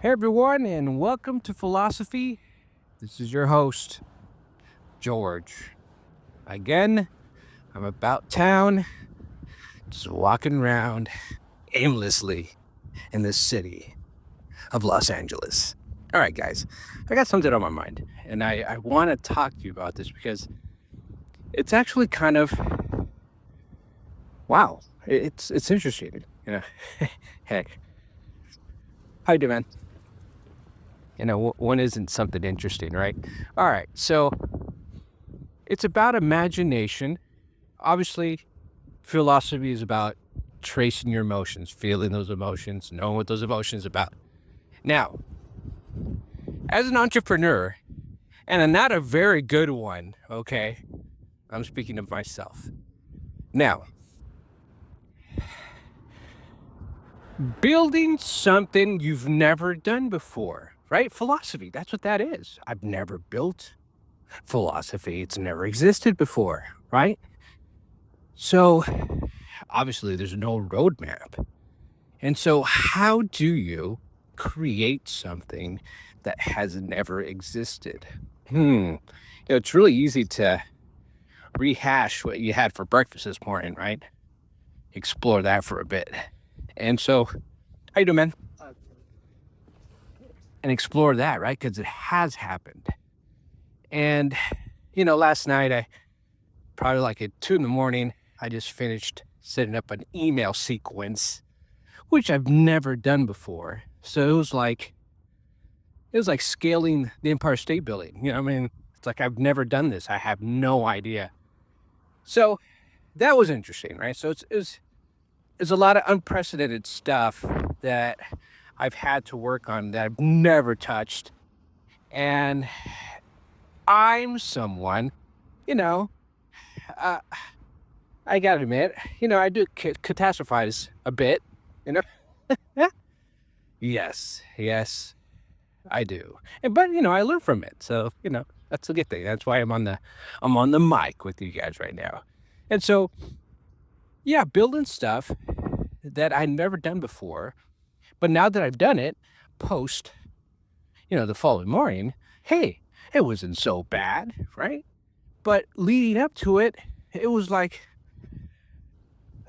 Hey everyone, and welcome to Philosophy. This is your host, George. Again, I'm about town, just walking around aimlessly in the city of Los Angeles. All right, guys, I got something on my mind, and I want to talk to you about this because it's actually kind of wow. It's interesting, you know. Heck, how you doing, man? One isn't something interesting, right? All right, so it's about imagination. Obviously, philosophy is about tracing your emotions, feeling those emotions, knowing what those emotions about. Now, as an entrepreneur, and I'm not a very good one, okay? I'm speaking of myself. Now, building something you've never done before, right? Philosophy, that's what that is. I've never built philosophy, it's never existed before, right? So, obviously, there's no roadmap. And so, how do you create something that has never existed? It's really easy to rehash what you had for breakfast this morning, right? Explore that for a bit. And so, how you doing, man? And explore that, right? Because it has happened. And, last night, I probably like at 2 in the morning, I just finished setting up an email sequence, which I've never done before. So it was like scaling the Empire State Building. It's like I've never done this. I have no idea. So that was interesting, right? So it's a lot of unprecedented stuff that I've had to work on that I've never touched. And I'm someone, you know, uh, I gotta admit, I do catastrophize a bit, you know? Yes, yes, I do. But I learn from it. So, that's a good thing. That's why I'm on the mic with you guys right now. And so, yeah, building stuff that I'd never done before, but now that I've done it, post, the following morning, hey, it wasn't so bad, right? But leading up to it, it was like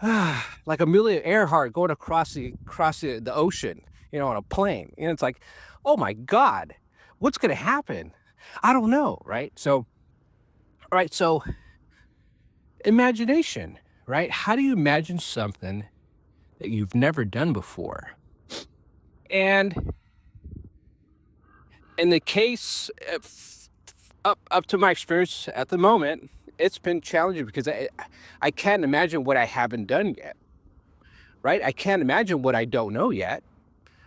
Amelia Earhart going across the ocean, on a plane. It's like, oh my God, what's gonna happen? I don't know, right? So, all right, so imagination, right? How do you imagine something that you've never done before? And in the case up to my experience at the moment, it's been challenging because I can't imagine what I haven't done yet, right? I can't imagine what I don't know yet,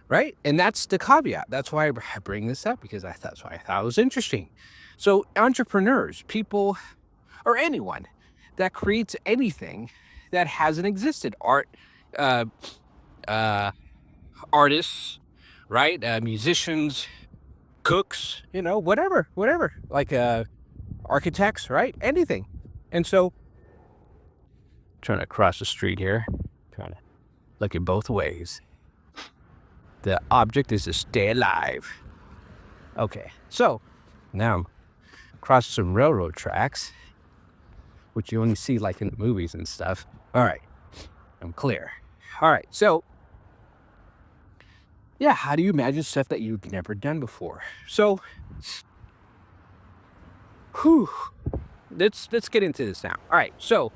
right? And that's the caveat. That's why I bring this up because that's why I thought it was interesting. So entrepreneurs, people, or anyone that creates anything that hasn't existed, uh, uh, artists, right? Musicians, cooks, whatever, like architects, right? Anything. And so, trying to cross the street here, trying to look at both ways. The object is to stay alive. Okay, so now I'm crossing some railroad tracks, which you only see like in the movies and stuff. All right, I'm clear. All right, so yeah, how do you imagine stuff that you've never done before? So, whew, let's get into this now. All right, so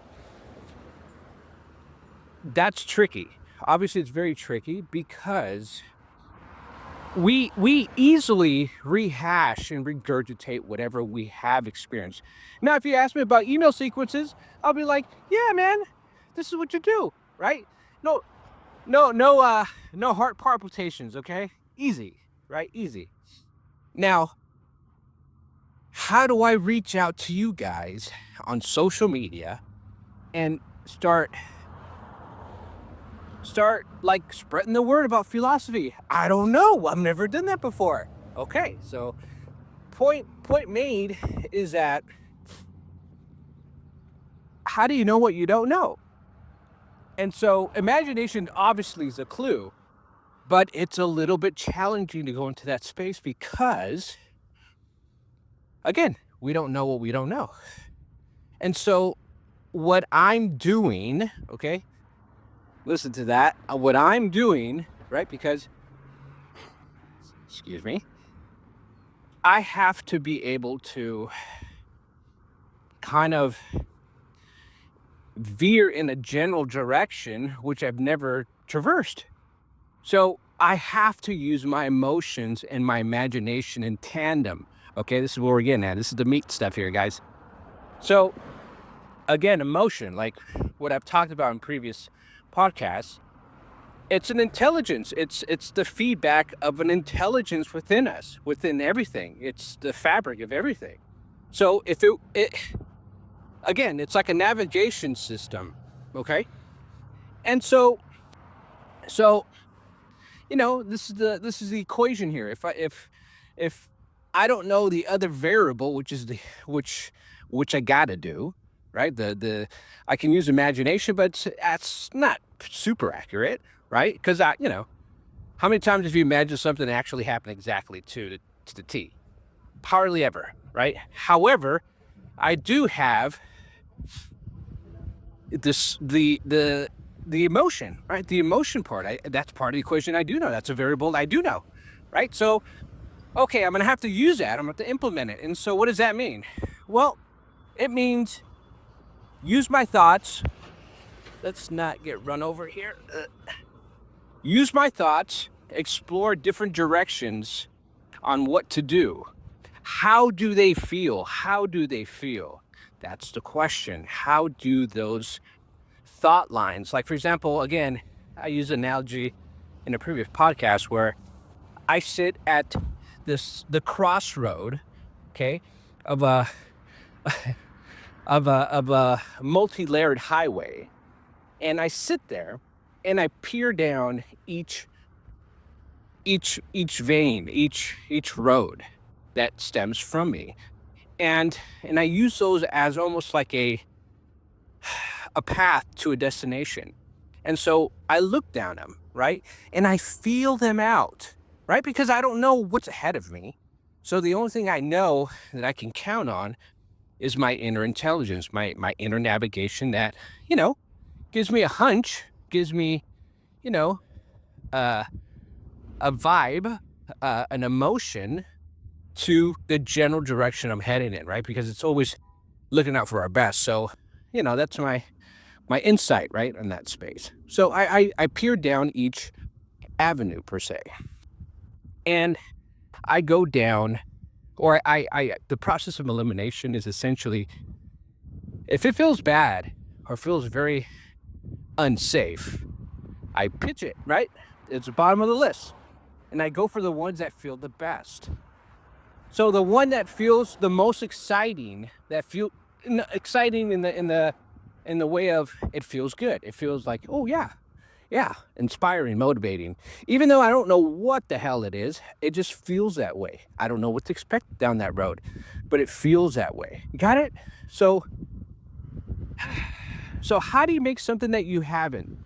that's tricky. Obviously, it's very tricky because we easily rehash and regurgitate whatever we have experienced. Now, if you ask me about email sequences, I'll be like, "Yeah, man, this is what you do, right? No, no heart palpitations, okay? Easy, right? Easy." Now, how do I reach out to you guys on social media and start like spreading the word about philosophy? I don't know. I've never done that before. Okay, so point made is that how do you know what you don't know? And so imagination obviously is a clue, But it's a little bit challenging to go into that space because, again, we don't know what we don't know. And so, what I'm doing, okay, listen to that. What I'm doing, right, because, excuse me, I have to be able to kind of veer in a general direction, which I've never traversed. So I have to use my emotions and my imagination in tandem. Okay, this is where we're getting at. This is the meat stuff here, guys. So again, emotion, like what I've talked about in previous podcasts, it's an intelligence. It's the feedback of an intelligence within us, within everything. It's the fabric of everything. So if it again, it's like a navigation system. Okay. And so this is the equation here. If I don't know the other variable, which is the which I got to do, right? The I can use imagination, but that's not super accurate, right? Because how many times have you imagined something actually happen exactly to the T? Hardly ever, right? However, I do have this the emotion, right? The emotion part. That's part of the equation. I do know that's a variable I do know, right? So okay, I'm gonna have to use that. I'm gonna have to implement it. And so what does that mean? Well, it means use my thoughts. Let's not get run over here. Use my thoughts, explore different directions on what to do. How do they feel? How do they feel? That's the question. How do those thought lines, like for example, again, I use an analogy in a previous podcast where I sit at the crossroad, okay, of a of a multi-layered highway, and I sit there and I peer down each vein, each road that stems from me, and I use those as almost like a path to a destination. And so I look down them, right? And I feel them out, right? Because I don't know what's ahead of me. So the only thing I know that I can count on is my inner intelligence, my inner navigation that, you know, gives me a hunch, gives me, you know, uh, a vibe, an emotion to the general direction I'm heading in, right? Because it's always looking out for our best. So, that's my insight, right, in that space. So I peer down each avenue per se, and I go down, or I the process of elimination is essentially if it feels bad or feels very unsafe, I pitch it, right? It's the bottom of the list, and I go for the ones that feel the best. So the one that feels the most exciting, that feel exciting in the way of it feels good. It feels like, oh yeah, yeah, inspiring, motivating. Even though I don't know what the hell it is, it just feels that way. I don't know what to expect down that road, but it feels that way. Got it? So how do you make something that you haven't?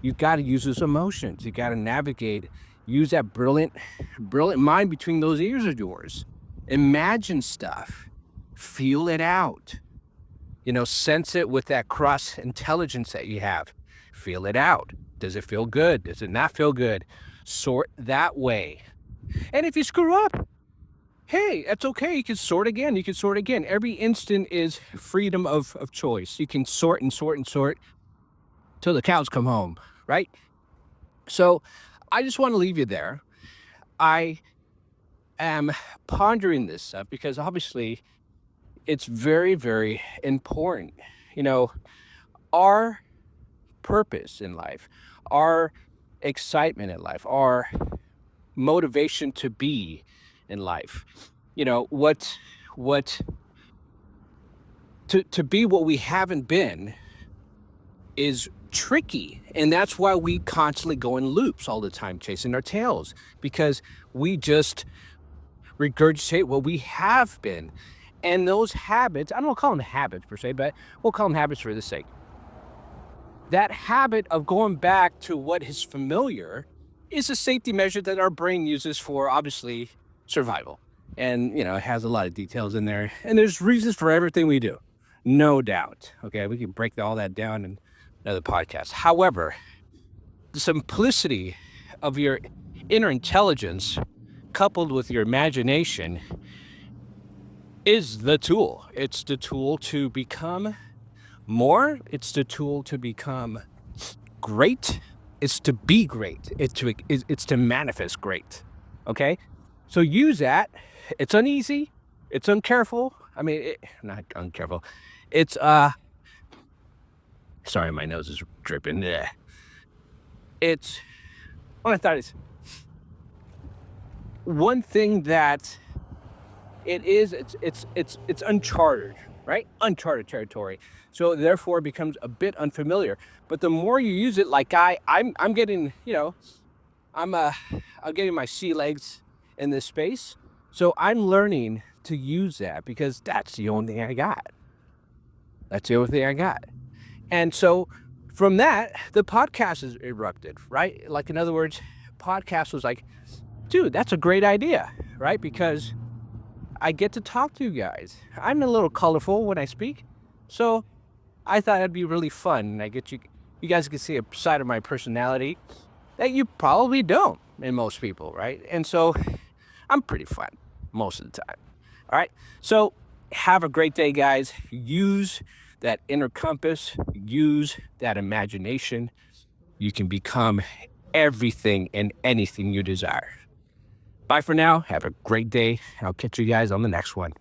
You got to use those emotions. You got to navigate. Use that brilliant mind between those ears of yours. Imagine stuff. Feel it out. Sense it with that cross intelligence that you have. Feel it out. Does it feel good? Does it not feel good? Sort that way. And if you screw up, hey, that's okay. You can sort again. You can sort again. Every instant is freedom of choice. You can sort and sort and sort till the cows come home, right? So I just want to leave you there. I am pondering this stuff because obviously it's very, very important. Our purpose in life, our excitement in life, our motivation to be in life, what to be what we haven't been is tricky. And that's why we constantly go in loops all the time, chasing our tails, because we just regurgitate what we have been. And those habits, I don't call them habits per se, but we'll call them habits for the sake. That habit of going back to what is familiar is a safety measure that our brain uses for obviously survival. And, it has a lot of details in there. And there's reasons for everything we do. No doubt. Okay. We can break all that down in another podcast. However, the simplicity of your inner intelligence coupled with your imagination is the tool. It's the tool to become more. It's the tool to become great. It's to be great. It's to manifest great. Okay, so use that. It's uneasy. It's uncareful. I mean, not uncareful. It's Sorry, my nose is dripping. Yeah. It's what I thought is one thing that it is. It's uncharted, right? Uncharted territory. So therefore, it becomes a bit unfamiliar. But the more you use it, like I'm getting, I'm I'm getting my sea legs in this space. So I'm learning to use that because that's the only thing I got. That's the only thing I got. And so from that, the podcast is erupted, right? Like in other words, podcast was like, dude, that's a great idea, right? Because I get to talk to you guys. I'm a little colorful when I speak. So I thought it'd be really fun. And I get you guys can see a side of my personality that you probably don't in most people, right? And so I'm pretty fun most of the time. All right. So have a great day, guys. Use that inner compass, use that imagination. You can become everything and anything you desire. Bye for now. Have a great day. I'll catch you guys on the next one.